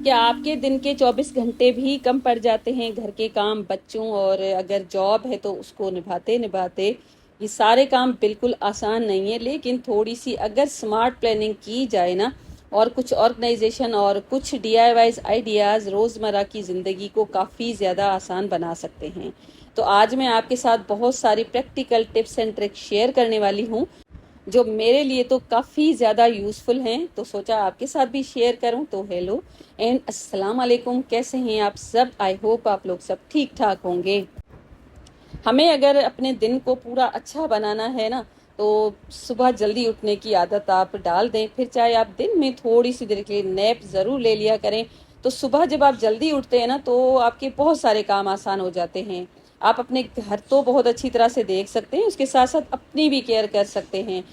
क्या आपके दिन के 24 घंटे भी कम पड़ जाते हैं घर के काम, बच्चों और अगर जॉब है तो उसको निभाते निभाते? ये सारे काम बिल्कुल आसान नहीं है, लेकिन थोड़ी सी अगर स्मार्ट प्लानिंग की जाए ना, और कुछ ऑर्गेनाइजेशन और कुछ डीआईवाईज आइडियाज़ रोज़मर्रा की ज़िंदगी को काफ़ी ज़्यादा आसान बना सकते हैं। तो आज मैं आपके साथ बहुत सारी practical tips and tricks share करने वाली हूँ, जो मेरे लिए तो काफ़ी ज़्यादा यूज़फुल हैं, तो सोचा आपके साथ भी शेयर करूं। तो हेलो एंड अस्सलाम वालेकुम, कैसे हैं आप सब? आई होप आप लोग सब ठीक ठाक होंगे। हमें अगर अपने दिन को पूरा अच्छा बनाना है ना, तो सुबह जल्दी उठने की आदत आप डाल दें। फिर चाहे आप दिन में थोड़ी सी देर के लिए नैप ज़रूर ले लिया करें। तो सुबह जब आप जल्दी उठते हैं ना, तो आपके बहुत सारे काम आसान हो जाते हैं। आप अपने घर तो बहुत अच्छी तरह से देख सकते हैं, उसके साथ साथ अपनी भी केयर कर सकते हैं।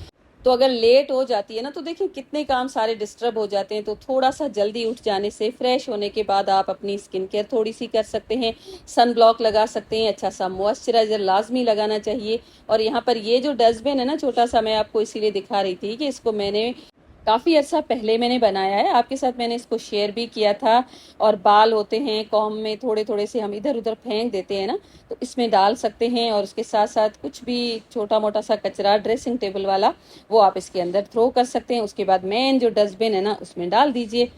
तो अगर लेट हो जाती है ना, तो देखिए कितने काम सारे डिस्टर्ब हो जाते हैं। तो थोड़ा सा जल्दी उठ जाने से, फ्रेश होने के बाद आप अपनी स्किन केयर थोड़ी सी कर सकते हैं। सन ब्लॉक लगा सकते हैं, अच्छा सा मॉइस्चराइजर लाजमी लगाना चाहिए। और यहाँ पर ये जो डस्टबिन है ना छोटा सा, मैं आपको इसीलिए दिखा रही थी कि इसको मैंने काफ़ी अर्सा पहले मैंने बनाया है, आपके साथ मैंने इसको शेयर भी किया था। और बाल होते हैं कॉम में, थोड़े थोड़े से हम इधर उधर फेंक देते हैं ना, तो इसमें डाल सकते हैं। और उसके साथ साथ कुछ भी छोटा मोटा सा कचरा ड्रेसिंग टेबल वाला, वो आप इसके अंदर थ्रो कर सकते हैं। उसके बाद मेन जो डस्टबिन है ना, उसमें डाल दीजिए।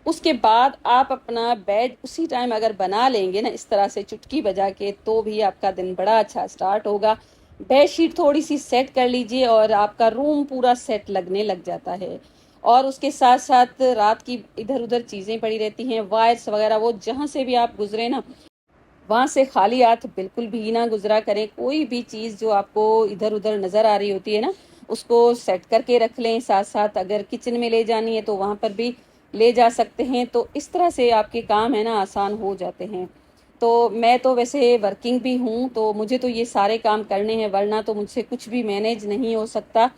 उसके बाद आप अपना बेड उसी टाइम अगर बना लेंगे ना, इस तरह से चुटकी बजा के, तो भी आपका दिन बड़ा अच्छा स्टार्ट होगा। बेड शीट थोड़ी सी सेट कर लीजिए और आपका रूम पूरा सेट लगने लग जाता है। और उसके साथ साथ रात की इधर उधर चीज़ें पड़ी रहती हैं, वायर्स वगैरह, वो जहाँ से भी आप गुजरे ना, वहां से खाली हाथ बिल्कुल भी ना गुजरा करें। कोई भी चीज़ जो आपको इधर उधर नज़र आ रही होती है ना, उसको सेट करके रख लें। साथ साथ अगर किचन में ले जानी है तो वहां पर भी ले जा सकते हैं। तो इस तरह से आपके काम है ना आसान हो जाते हैं। तो मैं तो वैसे वर्किंग भी हूँ, तो मुझे तो ये सारे काम करने हैं, वरना तो मुझसे कुछ भी मैनेज नहीं हो सकता।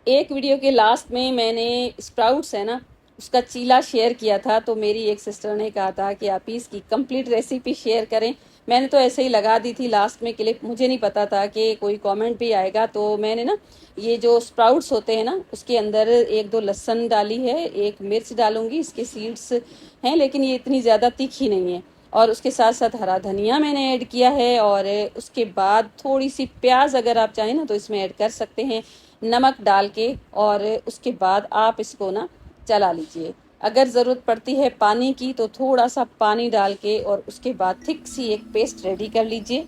एक वीडियो के लास्ट में मैंने स्प्राउट्स है ना, उसका चीला शेयर किया था। तो मेरी एक सिस्टर ने कहा था कि आप इसकी कंप्लीट रेसिपी शेयर करें। मैंने तो ऐसे ही लगा दी थी लास्ट में क्लिप, मुझे नहीं पता था कि कोई कमेंट भी आएगा। तो मैंने ना ये जो स्प्राउट्स होते हैं ना, उसके अंदर एक दो लहसुन डाली है, एक मिर्च डालूंगी, इसके सीड्स हैं लेकिन ये इतनी ज़्यादा तीखी नहीं है। और उसके साथ साथ हरा धनिया मैंने ऐड किया है। और उसके बाद थोड़ी सी प्याज अगर आप चाहें ना तो इसमें ऐड कर सकते हैं, नमक डाल के। और उसके बाद आप इसको ना चला लीजिए। अगर ज़रूरत पड़ती है पानी की तो थोड़ा सा पानी डाल के, और उसके बाद थिक सी एक पेस्ट रेडी कर लीजिए।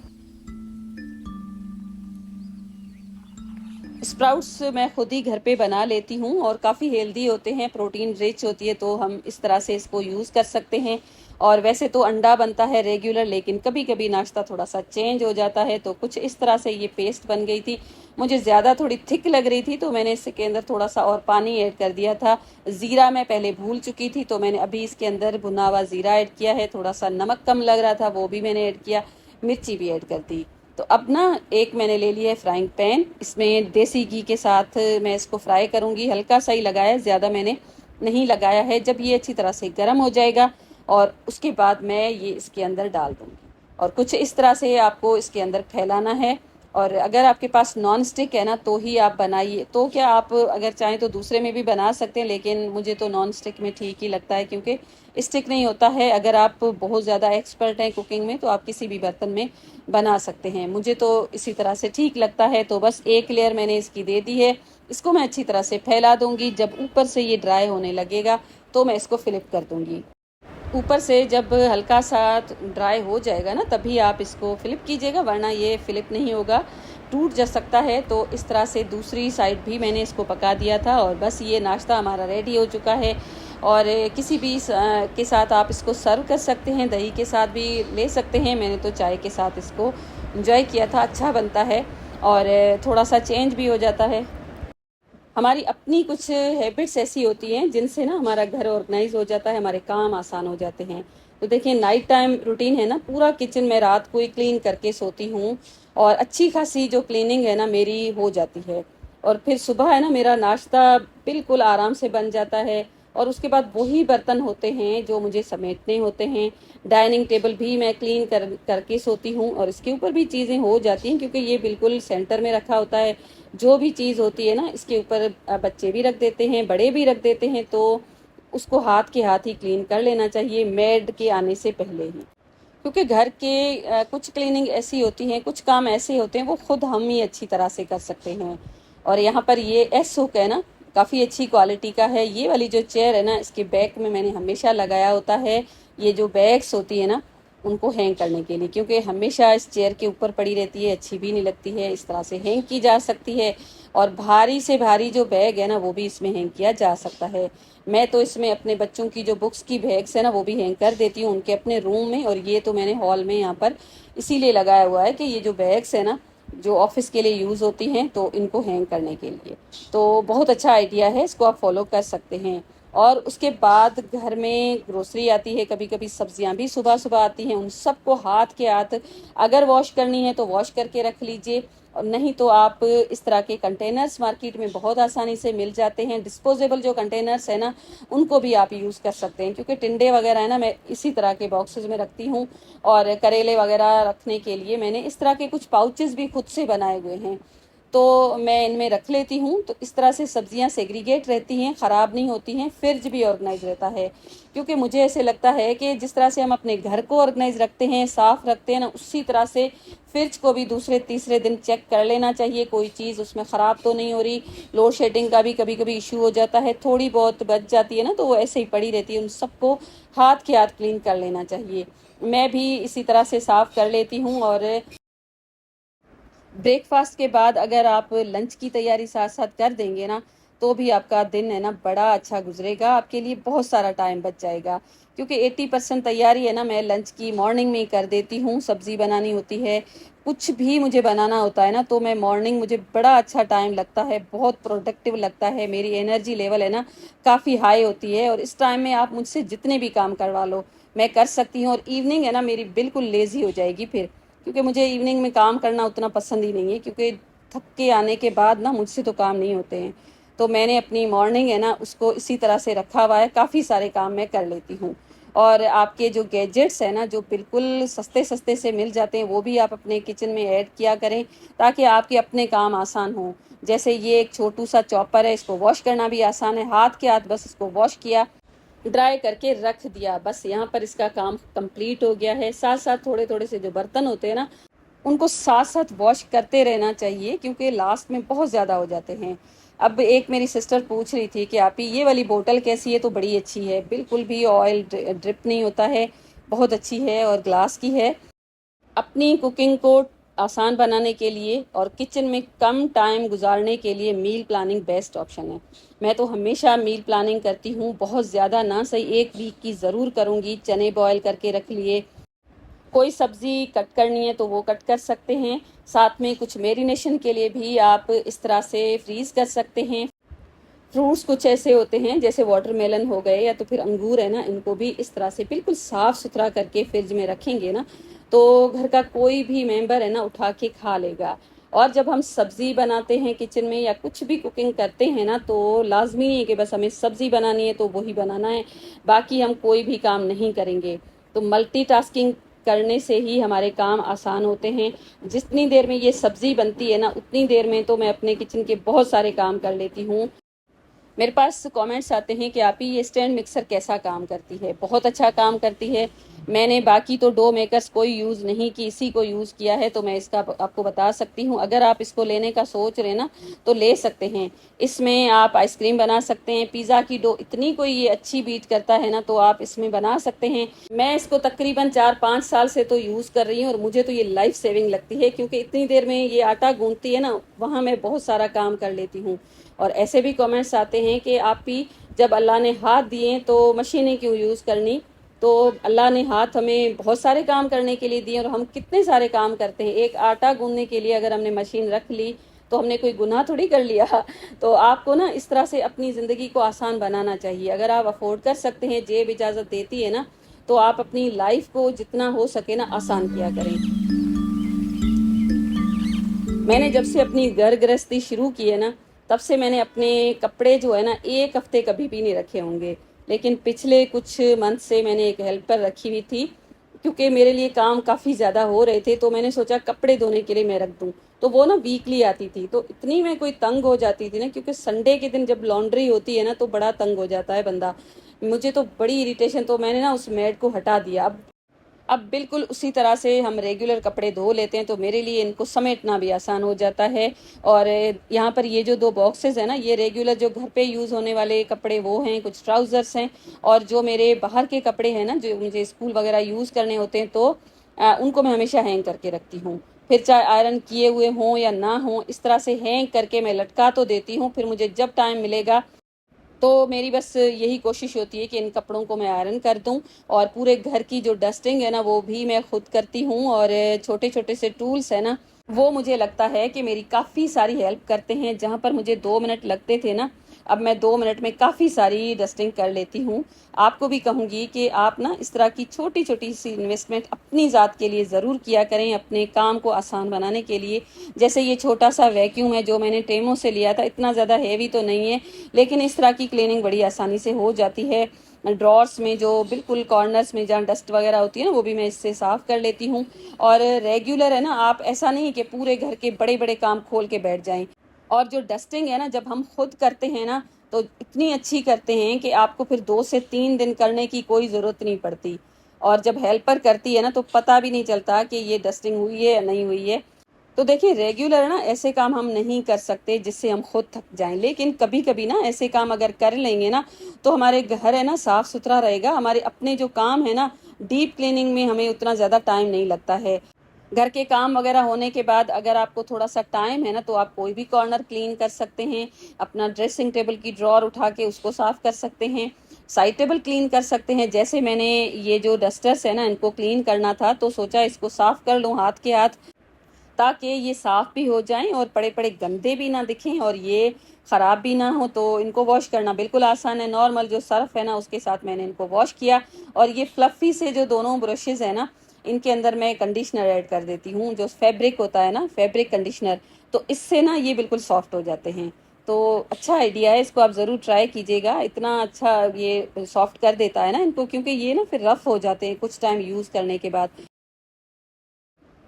स्प्राउट्स मैं खुद ही घर पे बना लेती हूँ और काफ़ी हेल्दी होते हैं, प्रोटीन रिच होती है, तो हम इस तरह से इसको यूज़ कर सकते हैं। और वैसे तो अंडा बनता है रेगुलर, लेकिन कभी कभी नाश्ता थोड़ा सा चेंज हो जाता है। तो कुछ इस तरह से ये पेस्ट बन गई थी। मुझे ज़्यादा थोड़ी थिक लग रही थी, तो मैंने इसके अंदर थोड़ा सा और पानी ऐड कर दिया था। ज़ीरा मैं पहले भूल चुकी थी, तो मैंने अभी इसके अंदर भुना हुआ ज़ीरा ऐड किया है। थोड़ा सा नमक कम लग रहा था, वो भी मैंने ऐड किया, मिर्ची भी ऐड कर दी। तो अब ना एक मैंने ले लिया है फ्राइंग पैन, इसमें देसी घी के साथ मैं इसको फ्राई करूँगी। हल्का सा ही लगाया, ज़्यादा मैंने नहीं लगाया है। जब ये अच्छी तरह से गर्म हो जाएगा, और उसके बाद मैं ये इसके अंदर डाल दूँगी। और कुछ इस तरह से आपको इसके अंदर फैलाना है। और अगर आपके पास नॉन स्टिक है ना, तो ही आप बनाइए। तो क्या आप अगर चाहें तो दूसरे में भी बना सकते हैं, लेकिन मुझे तो नॉन स्टिक में ठीक ही लगता है, क्योंकि स्टिक नहीं होता है। अगर आप बहुत ज़्यादा एक्सपर्ट हैं कुकिंग में, तो आप किसी भी बर्तन में बना सकते हैं। मुझे तो इसी तरह से ठीक लगता है। तो बस एक लेयर मैंने इसकी दे दी है, इसको मैं अच्छी तरह से फैला दूंगी। जब ऊपर से ये ड्राई होने लगेगा, तो मैं इसको फ्लिप कर दूंगी। ऊपर से जब हल्का सा ड्राई हो जाएगा ना, तभी आप इसको फ्लिप कीजिएगा, वरना ये फ्लिप नहीं होगा, टूट जा सकता है। तो इस तरह से दूसरी साइड भी मैंने इसको पका दिया था। और बस ये नाश्ता हमारा रेडी हो चुका है। और किसी भी के साथ आप इसको सर्व कर सकते हैं, दही के साथ भी ले सकते हैं। मैंने तो चाय के साथ इसको इंजॉय किया था, अच्छा बनता है और थोड़ा सा चेंज भी हो जाता है। हमारी अपनी कुछ हैबिट्स ऐसी होती हैं जिनसे ना हमारा घर ऑर्गेनाइज हो जाता है, हमारे काम आसान हो जाते हैं। तो देखिए नाइट टाइम रूटीन है ना, पूरा किचन में रात को ही क्लीन करके सोती हूँ। और अच्छी खासी जो क्लीनिंग है ना मेरी हो जाती है। और फिर सुबह है ना मेरा नाश्ता बिल्कुल आराम से बन जाता है। और उसके बाद वही बर्तन होते हैं जो मुझे समेटने होते हैं। डाइनिंग टेबल भी मैं क्लीन करके सोती हूँ, और इसके ऊपर भी चीज़ें हो जाती हैं, क्योंकि ये बिल्कुल सेंटर में रखा होता है। जो भी चीज़ होती है ना, इसके ऊपर बच्चे भी रख देते हैं, बड़े भी रख देते हैं। तो उसको हाथ के हाथ ही क्लीन कर लेना चाहिए मेड के आने से पहले ही। क्योंकि घर के कुछ क्लीनिंग ऐसी होती हैं, कुछ काम ऐसे होते हैं वो खुद हम ही अच्छी तरह से कर सकते हैं। और यहाँ पर ये एस हुक है ना, काफ़ी अच्छी क्वालिटी का है। ये वाली जो चेयर है ना, इसके बैक में मैंने हमेशा लगाया होता है ये जो बैग्स होती है ना, उनको हैंग करने के लिए, क्योंकि हमेशा इस चेयर के ऊपर पड़ी रहती है, अच्छी भी नहीं लगती है। इस तरह से हैंग की जा सकती है। और भारी से भारी जो बैग है ना, वो भी इसमें हैंग किया जा सकता है। मैं तो इसमें अपने बच्चों की जो बुक्स की बैग्स है ना, वो भी हैंग कर देती हूँ उनके अपने रूम में। और ये तो मैंने हॉल में यहाँ पर इसीलिए लगाया हुआ है कि ये जो बैग्स है ना, जो ऑफिस के लिए यूज़ होती हैं, तो इनको हैंग करने के लिए। तो बहुत अच्छा आइडिया है, इसको आप फॉलो कर सकते हैं। और उसके बाद घर में ग्रोसरी आती है, कभी कभी सब्जियां भी सुबह सुबह आती हैं, उन सबको हाथ के हाथ अगर वॉश करनी है तो वॉश करके रख लीजिए। और नहीं तो आप इस तरह के कंटेनर्स मार्केट में बहुत आसानी से मिल जाते हैं। डिस्पोजेबल जो कंटेनर्स है ना, उनको भी आप यूज़ कर सकते हैं। क्योंकि टिंडे वगैरह है ना, मैं इसी तरह के बॉक्सेस में रखती हूँ। और करेले वगैरह रखने के लिए मैंने इस तरह के कुछ पाउचेस भी खुद से बनाए हुए हैं, तो मैं इनमें रख लेती हूँ। तो इस तरह से सब्जियां सेग्रीगेट रहती हैं, ख़राब नहीं होती हैं, फ्रिज भी ऑर्गेनाइज रहता है। क्योंकि मुझे ऐसे लगता है कि जिस तरह से हम अपने घर को ऑर्गेनाइज रखते हैं, साफ़ रखते हैं ना, उसी तरह से फ्रिज को भी दूसरे तीसरे दिन चेक कर लेना चाहिए, कोई चीज़ उसमें ख़राब तो नहीं हो रही। लोड शेडिंग का भी कभी कभी इशू हो जाता है, थोड़ी बहुत बच जाती है ना, तो वो ऐसे ही पड़ी रहती है। उन सबको हाथ के हाथ क्लीन कर लेना चाहिए। मैं भी इसी तरह से साफ़ कर लेती हूँ। और ब्रेकफास्ट के बाद अगर आप लंच की तैयारी साथ साथ कर देंगे ना, तो भी आपका दिन है ना बड़ा अच्छा गुजरेगा, आपके लिए बहुत सारा टाइम बच जाएगा। क्योंकि 80% तैयारी है ना, मैं लंच की मॉर्निंग में ही कर देती हूँ। सब्जी बनानी होती है, कुछ भी मुझे बनाना होता है ना, तो मैं मॉर्निंग, मुझे बड़ा अच्छा टाइम लगता है, बहुत प्रोडक्टिव लगता है। मेरी एनर्जी लेवल है ना काफ़ी हाई होती है। और इस टाइम में आप मुझसे जितने भी काम करवा लो, मैं कर सकती हूँ। और इवनिंग है ना मेरी बिल्कुल लेज़ी हो जाएगी फिर, क्योंकि मुझे इवनिंग में काम करना उतना पसंद ही नहीं है। क्योंकि थक के आने के बाद ना मुझसे तो काम नहीं होते हैं। तो मैंने अपनी मॉर्निंग है ना उसको इसी तरह से रखा हुआ है, काफ़ी सारे काम मैं कर लेती हूँ। और आपके जो गैजेट्स हैं ना, जो बिल्कुल सस्ते सस्ते से मिल जाते हैं, वो भी आप अपने किचन में ऐड किया करें, ताकि आपके अपने काम आसान हों। जैसे ये एक छोटू सा चॉपर है, इसको वॉश करना भी आसान है, हाथ के हाथ बस इसको वॉश किया, ड्राई करके रख दिया, बस यहाँ पर इसका काम कंप्लीट हो गया है। साथ साथ थोड़े थोड़े से जो बर्तन होते हैं ना, उनको साथ साथ वॉश करते रहना चाहिए, क्योंकि लास्ट में बहुत ज़्यादा हो जाते हैं। अब एक मेरी सिस्टर पूछ रही थी कि आप ही ये वाली बोतल कैसी है, तो बड़ी अच्छी है, बिल्कुल भी ऑयल ड्रिप नहीं होता है, बहुत अच्छी है और ग्लास की है। अपनी कुकिंग को आसान बनाने के लिए और किचन में कम टाइम गुजारने के लिए मील प्लानिंग बेस्ट ऑप्शन है। मैं तो हमेशा मील प्लानिंग करती हूँ, बहुत ज़्यादा ना सही 1 वीक की ज़रूर करूँगी। चने बॉयल करके रख लिए, कोई सब्ज़ी कट करनी है तो वो कट कर सकते हैं। साथ में कुछ मेरिनेशन के लिए भी आप इस तरह से फ्रीज़ कर सकते हैं। फ्रूट्स कुछ ऐसे होते हैं जैसे वाटरमेलन हो गए या तो फिर अंगूर है ना, इनको भी इस तरह से बिल्कुल साफ़ सुथरा करके फ्रिज में रखेंगे ना, तो घर का कोई भी मेंबर है ना उठा के खा लेगा। और जब हम सब्ज़ी बनाते हैं किचन में या कुछ भी कुकिंग करते हैं ना, तो लाजमी नहीं है कि बस हमें सब्ज़ी बनानी है तो वही बनाना है, बाकी हम कोई भी काम नहीं करेंगे। तो मल्टीटास्किंग करने से ही हमारे काम आसान होते हैं। जितनी देर में ये सब्ज़ी बनती है ना, उतनी देर में तो मैं अपने किचन के बहुत सारे काम कर लेती हूँ। मेरे पास कमेंट्स आते हैं कि आप ही ये स्टैंड मिक्सर कैसा काम करती है। बहुत अच्छा काम करती है। मैंने बाकी तो डो मेकर्स कोई यूज़ नहीं की, इसी को यूज़ किया है, तो मैं इसका आपको बता सकती हूँ। अगर आप इसको लेने का सोच रहे ना, तो ले सकते हैं। इसमें आप आइसक्रीम बना सकते हैं, पिज़्ज़ा की डो इतनी कोई ये अच्छी बीट करता है ना, तो आप इसमें बना सकते हैं। मैं इसको तकरीबन 4-5 साल से तो यूज़ कर रही हूँ और मुझे तो ये लाइफ सेविंग लगती है, क्योंकि इतनी देर में ये आटा गूंथती है ना, वहाँ मैं बहुत सारा काम कर लेती हूँ। और ऐसे भी कमेंट्स आते हैं कि आप ही, जब अल्लाह ने हाथ दिए तो मशीनें क्यों यूज़ करनी। तो अल्लाह ने हाथ हमें बहुत सारे काम करने के लिए दिए और हम कितने सारे काम करते हैं। एक आटा गूंदने के लिए अगर हमने मशीन रख ली तो हमने कोई गुनाह थोड़ी कर लिया। तो आपको ना इस तरह से अपनी ज़िंदगी को आसान बनाना चाहिए। अगर आप अफोर्ड कर सकते हैं, जेब इजाज़त देती है ना, तो आप अपनी लाइफ को जितना हो सके ना आसान किया करें। मैंने जब से अपनी घर गृहस्थी शुरू की है ना, तब से मैंने अपने कपड़े जो है ना 1 हफ्ते कभी भी नहीं रखे होंगे। लेकिन पिछले कुछ मंथ से मैंने एक हेल्पर रखी हुई थी, क्योंकि मेरे लिए काम काफ़ी ज़्यादा हो रहे थे, तो मैंने सोचा कपड़े धोने के लिए मैं रख दूं। तो वो ना वीकली आती थी, तो इतनी मैं कोई तंग हो जाती थी ना, क्योंकि संडे के दिन जब लॉन्ड्री होती है ना, तो बड़ा तंग हो जाता है बंदा। मुझे तो बड़ी इरिटेशन, तो मैंने ना उस मैट को हटा दिया। अब बिल्कुल उसी तरह से हम रेगुलर कपड़े धो लेते हैं, तो मेरे लिए इनको समेटना भी आसान हो जाता है। और यहाँ पर ये जो 2 बॉक्सेस हैं ना, ये रेगुलर जो घर पे यूज़ होने वाले कपड़े वो हैं, कुछ ट्राउज़र्स हैं, और जो मेरे बाहर के कपड़े हैं ना, जो मुझे स्कूल वगैरह यूज़ करने होते हैं, तो उनको मैं हमेशा हैंग करके रखती हूँ। फिर चाहे आयरन किए हुए हों या ना हों, इस तरह से हैंग करके मैं लटका तो देती हूँ। फिर मुझे जब टाइम मिलेगा, तो मेरी बस यही कोशिश होती है कि इन कपड़ों को मैं आयरन कर दूं। और पूरे घर की जो डस्टिंग है ना, वो भी मैं खुद करती हूँ। और छोटे छोटे से टूल्स है ना, वो मुझे लगता है कि मेरी काफ़ी सारी हेल्प करते हैं। जहाँ पर मुझे 2 मिनट लगते थे ना, अब मैं 2 मिनट में काफ़ी सारी डस्टिंग कर लेती हूँ। आपको भी कहूँगी कि आप ना इस तरह की छोटी छोटी सी इन्वेस्टमेंट अपनी ज़ात के लिए ज़रूर किया करें, अपने काम को आसान बनाने के लिए। जैसे ये छोटा सा वैक्यूम है जो मैंने टेमो से लिया था, इतना ज़्यादा हैवी तो नहीं है, लेकिन इस तरह की क्लीनिंग बड़ी आसानी से हो जाती है। ड्रॉर्स में जो बिल्कुल कॉर्नर्स में जहाँ डस्ट वगैरह होती है ना, वो भी मैं इससे साफ़ कर लेती हूँ। और रेगुलर है ना, आप ऐसा नहीं कि पूरे घर के बड़े बड़े काम खोल के बैठ जाएं। और जो डस्टिंग है ना, जब हम खुद करते हैं ना, तो इतनी अच्छी करते हैं कि आपको फिर 2 से 3 दिन करने की कोई ज़रूरत नहीं पड़ती। और जब हेल्पर करती है ना, तो पता भी नहीं चलता कि ये डस्टिंग हुई है या नहीं हुई है। तो देखिए, रेगुलर ना ऐसे काम हम नहीं कर सकते जिससे हम खुद थक जाएं, लेकिन कभी कभी ना ऐसे काम अगर कर लेंगे ना, तो हमारे घर है ना साफ सुथरा रहेगा। हमारे अपने जो काम है ना, डीप क्लीनिंग में हमें उतना ज़्यादा टाइम नहीं लगता है। घर के काम वगैरह होने के बाद अगर आपको थोड़ा सा टाइम है ना, तो आप कोई भी कॉर्नर क्लीन कर सकते हैं। अपना ड्रेसिंग टेबल की ड्रॉर उठा के उसको साफ कर सकते हैं, साइड टेबल क्लीन कर सकते हैं। जैसे मैंने ये जो डस्टर्स है ना, इनको क्लीन करना था, तो सोचा इसको साफ कर लूँ हाथ के हाथ, ताकि ये साफ भी हो जाएं और पड़े पड़े गंदे भी ना दिखें और ये ख़राब भी ना हो। तो इनको वॉश करना बिल्कुल आसान है, नॉर्मल जो सर्फ है ना उसके साथ मैंने इनको वॉश किया। और ये फ्लफ़ी से जो दोनों ब्रशेज़ है ना, इनके अंदर मैं कंडीशनर ऐड कर देती हूँ, जो फैब्रिक होता है ना, फैब्रिक कंडीशनर। तो इससे ना ये बिल्कुल सॉफ्ट हो जाते हैं। तो अच्छा आइडिया है, इसको आप ज़रूर ट्राई कीजिएगा। इतना अच्छा ये सॉफ्ट कर देता है ना इनको, क्योंकि ये ना फिर रफ़ हो जाते हैं कुछ टाइम यूज़ करने के बाद,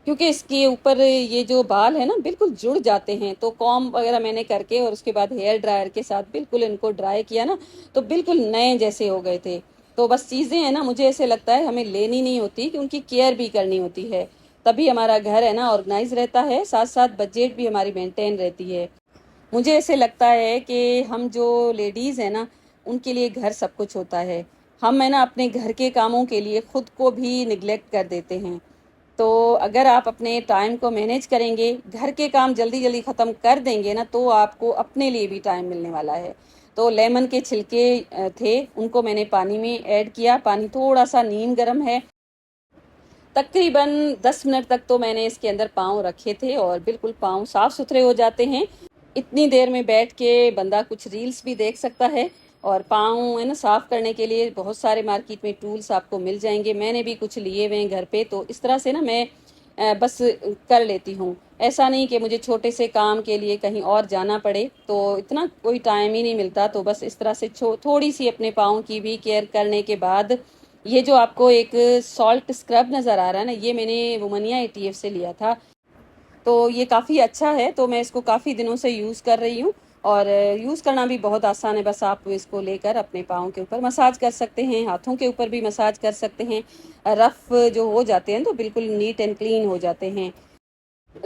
क्योंकि इसके ऊपर ये जो बाल है ना बिल्कुल जुड़ जाते हैं। तो कॉम वगैरह मैंने करके और उसके बाद हेयर ड्रायर के साथ बिल्कुल इनको ड्राई किया ना, तो बिल्कुल नए जैसे हो गए थे। तो बस चीज़ें हैं ना, मुझे ऐसे लगता है हमें लेनी नहीं होती, कि उनकी केयर भी करनी होती है। तभी हमारा घर है ना ऑर्गेनाइज रहता है, साथ साथ बजट भी हमारी मेंटेन रहती है। मुझे ऐसे लगता है कि हम जो लेडीज़ हैं ना, उनके लिए घर सब कुछ होता है। हम है ना अपने घर के कामों के लिए खुद को भी निगलेक्ट कर देते हैं। तो अगर आप अपने टाइम को मैनेज करेंगे, घर के काम जल्दी जल्दी ख़त्म कर देंगे ना, तो आपको अपने लिए भी टाइम मिलने वाला है। तो लेमन के छिलके थे, उनको मैंने पानी में ऐड किया। पानी थोड़ा सा नीम गर्म है। तकरीबन 10 मिनट तक तो मैंने इसके अंदर पाँव रखे थे और बिल्कुल पाँव साफ सुथरे हो जाते हैं। इतनी देर में बैठ के बंदा कुछ रील्स भी देख सकता है। और पाँव है ना साफ करने के लिए बहुत सारे मार्केट में टूल्स आपको मिल जाएंगे, मैंने भी कुछ लिए हुए हैं घर पे। तो इस तरह से ना मैं बस कर लेती हूँ। ऐसा नहीं कि मुझे छोटे से काम के लिए कहीं और जाना पड़े, तो इतना कोई टाइम ही नहीं मिलता। तो बस इस तरह से थोड़ी सी अपने पाँव की भी केयर करने के बाद, ये जो आपको एक सॉल्ट स्क्रब नज़र आ रहा है ना, ये मैंने वुमनिया एटीएफ से लिया था। तो ये काफ़ी अच्छा है, तो मैं इसको काफ़ी दिनों से यूज़ कर रही हूँ। और यूज़ करना भी बहुत आसान है। बस आप इसको लेकर अपने पाँव के ऊपर मसाज कर सकते हैं, हाथों के ऊपर भी मसाज कर सकते हैं। रफ़ जो हो जाते हैं तो बिल्कुल नीट एंड क्लीन हो जाते हैं।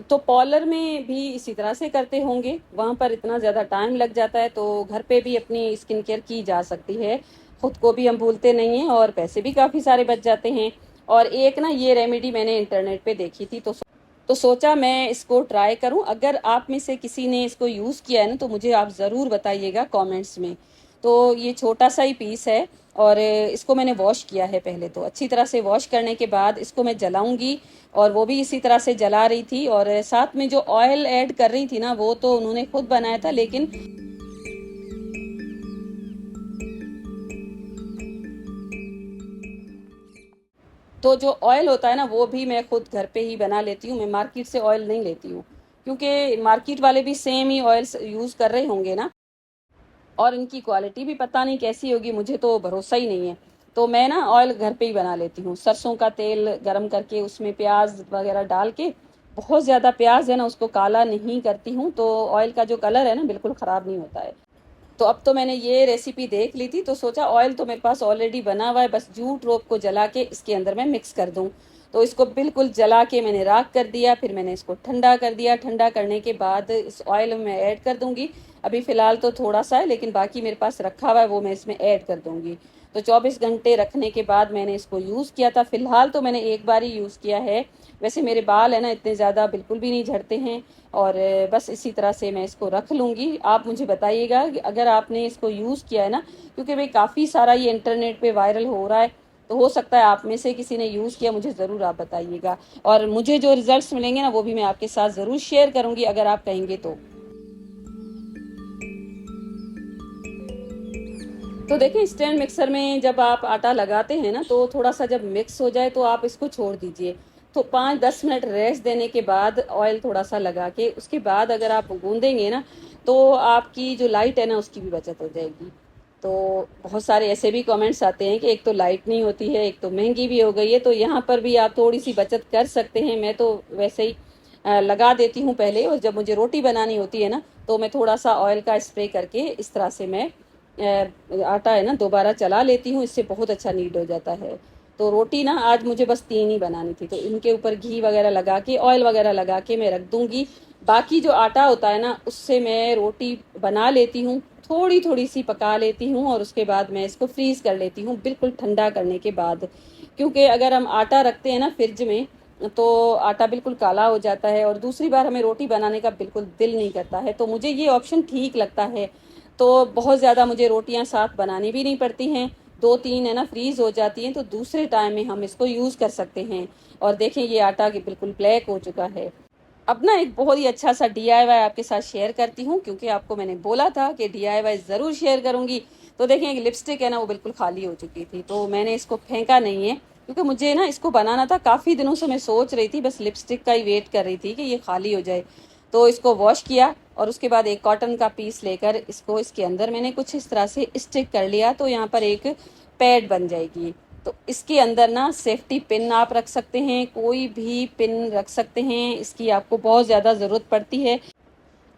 तो पार्लर में भी इसी तरह से करते होंगे, वहाँ पर इतना ज़्यादा टाइम लग जाता है। तो घर पे भी अपनी स्किन केयर की जा सकती है, खुद को भी हम भूलते नहीं हैं और पैसे भी काफ़ी सारे बच जाते हैं। और एक ना ये रेमेडी मैंने इंटरनेट पे देखी थी, तो सोचा मैं इसको ट्राई करूं। अगर आप में से किसी ने इसको यूज़ किया है ना, तो मुझे आप ज़रूर बताइएगा कमेंट्स में। तो ये छोटा सा ही पीस है, और इसको मैंने वॉश किया है पहले। तो अच्छी तरह से वॉश करने के बाद इसको मैं जलाऊंगी, और वो भी इसी तरह से जला रही थी। और साथ में जो ऑयल ऐड कर रही थी ना, वो तो उन्होंने खुद बनाया था, लेकिन तो जो ऑयल होता है ना, वो भी मैं खुद घर पे ही बना लेती हूँ। मैं मार्केट से ऑयल नहीं लेती हूँ, क्योंकि मार्केट वाले भी सेम ही ऑयल यूज़ कर रहे होंगे ना, और इनकी क्वालिटी भी पता नहीं कैसी होगी, मुझे तो भरोसा ही नहीं है। तो मैं ना ऑयल घर पे ही बना लेती हूँ। सरसों का तेल गरम करके उसमें प्याज वगैरह डाल के, बहुत ज़्यादा प्याज है ना उसको काला नहीं करती हूँ, तो ऑयल का जो कलर है ना बिल्कुल ख़राब नहीं होता है। तो अब तो मैंने ये रेसिपी देख ली थी, तो सोचा ऑयल तो मेरे पास ऑलरेडी बना हुआ है, बस जूट रोप को जला के इसके अंदर मैं मिक्स कर दूं। तो इसको बिल्कुल जला के मैंने राख कर दिया, फिर मैंने इसको ठंडा कर दिया। ठंडा करने के बाद इस ऑयल में ऐड कर दूंगी। अभी फ़िलहाल तो थोड़ा सा है, लेकिन बाकी मेरे पास रखा हुआ है, वो मैं इसमें ऐड कर दूंगी। तो 24 घंटे रखने के बाद मैंने इसको यूज़ किया था। फ़िलहाल तो मैंने एक बार ही यूज़ किया है। वैसे मेरे बाल है ना इतने ज़्यादा बिल्कुल भी नहीं झड़ते हैं, और बस इसी तरह से मैं इसको रख लूँगी। आप मुझे बताइएगा कि अगर आपने इसको यूज़ किया है ना, क्योंकि भाई काफ़ी सारा ये इंटरनेट पे वायरल हो रहा है, तो हो सकता है आप में से किसी ने यूज़ किया, मुझे ज़रूर आप बताइएगा। और मुझे जो रिजल्ट्स मिलेंगे ना, वो भी मैं आपके साथ ज़रूर शेयर करूँगी अगर आप कहेंगे तो देखिए, स्टैंड मिक्सर में जब आप आटा लगाते हैं ना, तो थोड़ा सा जब मिक्स हो जाए तो आप इसको छोड़ दीजिए। तो 5-10 मिनट रेस्ट देने के बाद ऑयल थोड़ा सा लगा के उसके बाद अगर आप गूंदेंगे ना, तो आपकी जो लाइट है ना उसकी भी बचत हो जाएगी। तो बहुत सारे ऐसे भी कमेंट्स आते हैं कि एक तो लाइट नहीं होती है, एक तो महंगी भी हो गई है, तो यहाँ पर भी आप थोड़ी सी बचत कर सकते हैं। मैं तो वैसे ही लगा देती हूँ पहले, और जब मुझे रोटी बनानी होती है ना, तो मैं थोड़ा सा ऑयल का स्प्रे करके इस तरह से मैं आटा है ना दोबारा चला लेती हूँ। इससे बहुत अच्छा नीड हो जाता है। तो रोटी ना आज मुझे बस 3 ही बनानी थी, तो इनके ऊपर घी वगैरह लगा के, ऑयल वगैरह लगा के मैं रख दूंगी। बाकी जो आटा होता है ना, उससे मैं रोटी बना लेती हूँ, थोड़ी थोड़ी सी पका लेती हूँ, और उसके बाद मैं इसको फ्रीज कर लेती हूँ बिल्कुल ठंडा करने के बाद। क्योंकि अगर हम आटा रखते हैं ना फ्रिज में, तो आटा बिल्कुल काला हो जाता है, और दूसरी बार हमें रोटी बनाने का बिल्कुल दिल नहीं करता है। तो मुझे ये ऑप्शन ठीक लगता है। तो बहुत ज़्यादा मुझे रोटियां साथ बनानी भी नहीं पड़ती हैं, 2-3 है ना फ्रीज हो जाती हैं, तो दूसरे टाइम में हम इसको यूज़ कर सकते हैं। और देखें, ये आटा कि बिल्कुल ब्लैक हो चुका है। अब ना एक बहुत ही अच्छा सा DIY आपके साथ शेयर करती हूँ, क्योंकि आपको मैंने बोला था कि DIY ज़रूर शेयर करूँगी। तो देखें, एक लिपस्टिक है ना, वो बिल्कुल खाली हो चुकी थी, तो मैंने इसको फेंका नहीं है, क्योंकि मुझे ना इसको बनाना था। काफ़ी दिनों से मैं सोच रही थी, बस लिपस्टिक का ही वेट कर रही थी कि ये खाली हो जाए। तो इसको वॉश किया, और उसके बाद एक कॉटन का पीस लेकर इसको इसके अंदर मैंने कुछ इस तरह से स्टिक कर लिया, तो यहाँ पर एक पैड बन जाएगी। तो इसके अंदर ना सेफ्टी पिन आप रख सकते हैं, कोई भी पिन रख सकते हैं। इसकी आपको बहुत ज़्यादा ज़रूरत पड़ती है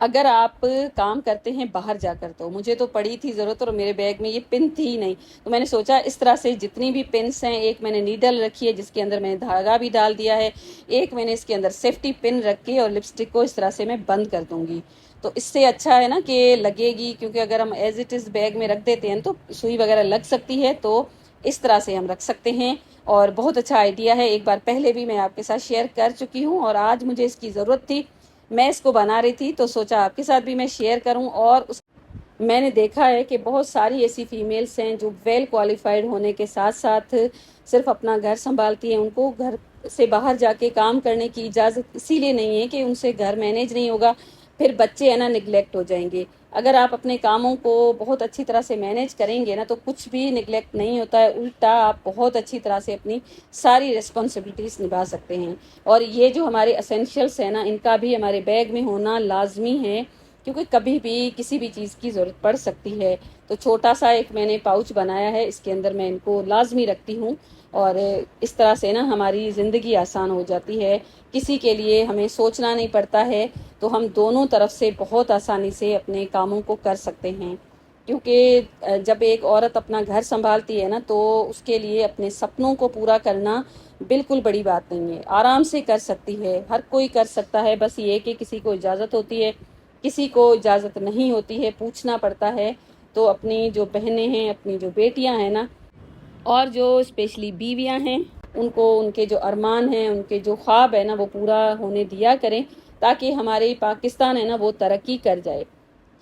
अगर आप काम करते हैं बाहर जाकर। तो मुझे तो पड़ी थी ज़रूरत, और मेरे बैग में ये पिन थी ही नहीं, तो मैंने सोचा इस तरह से जितनी भी पिन्स हैं, एक मैंने नीडल रखी है जिसके अंदर मैंने धागा भी डाल दिया है, एक मैंने इसके अंदर सेफ्टी पिन रख के, और लिपस्टिक को इस तरह से मैं बंद कर दूंगी। तो इससे अच्छा है ना कि लगेगी, क्योंकि अगर हम एज इट इज़ बैग में रख देते हैं तो सुई वगैरह लग सकती है। तो इस तरह से हम रख सकते हैं, और बहुत अच्छा आइडिया है। एक बार पहले भी मैं आपके साथ शेयर कर चुकी हूँ, और आज मुझे इसकी ज़रूरत थी, मैं इसको बना रही थी, तो सोचा आपके साथ भी मैं शेयर करूं। और मैंने देखा है कि बहुत सारी ऐसी फीमेल्स हैं जो वेल क्वालिफाइड होने के साथ साथ सिर्फ अपना घर संभालती हैं। उनको घर से बाहर जाके काम करने की इजाज़त इसीलिए नहीं है कि उनसे घर मैनेज नहीं होगा, फिर बच्चे है ना निगलेक्ट हो जाएंगे। अगर आप अपने कामों को बहुत अच्छी तरह से मैनेज करेंगे ना, तो कुछ भी निगलेक्ट नहीं होता है, उल्टा आप बहुत अच्छी तरह से अपनी सारी रिस्पॉन्सिबिलिटीज़ निभा सकते हैं। और ये जो हमारे असेंशियल्स हैं ना, इनका भी हमारे बैग में होना लाजमी है, क्योंकि कभी भी किसी भी चीज़ की ज़रूरत पड़ सकती है। तो छोटा सा एक मैंने पाउच बनाया है, इसके अंदर मैं इनको लाजमी रखती हूँ, और इस तरह से ना हमारी ज़िंदगी आसान हो जाती है। किसी के लिए हमें सोचना नहीं पड़ता है, तो हम दोनों तरफ से बहुत आसानी से अपने कामों को कर सकते हैं। क्योंकि जब एक औरत अपना घर संभालती है ना, तो उसके लिए अपने सपनों को पूरा करना बिल्कुल बड़ी बात नहीं है, आराम से कर सकती है, हर कोई कर सकता है। बस ये कि किसी को इजाज़त होती है, किसी को इजाज़त नहीं होती है, पूछना पड़ता है। तो अपनी जो बहनें हैं, अपनी जो बेटियां हैं ना, और जो स्पेशली बीवियां हैं, उनको उनके जो अरमान हैं, उनके जो ख्वाब है ना, वो पूरा होने दिया करें, ताकि हमारे पाकिस्तान है ना वो तरक्की कर जाए।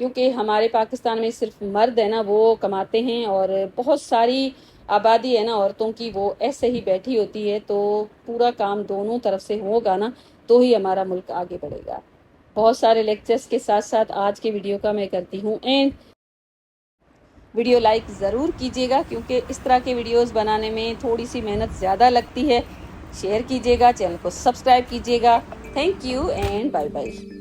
क्योंकि हमारे पाकिस्तान में सिर्फ मर्द है ना वो कमाते हैं, और बहुत सारी आबादी है ना औरतों की, वो ऐसे ही बैठी होती है। तो पूरा काम दोनों तरफ से होगा ना, तो ही हमारा मुल्क आगे बढ़ेगा। बहुत सारे लेक्चर्स के साथ साथ आज के वीडियो का मैं करती हूँ एंड। वीडियो लाइक ज़रूर कीजिएगा, क्योंकि इस तरह के वीडियोस बनाने में थोड़ी सी मेहनत ज़्यादा लगती है। शेयर कीजिएगा, चैनल को सब्सक्राइब कीजिएगा। Thank you and bye bye.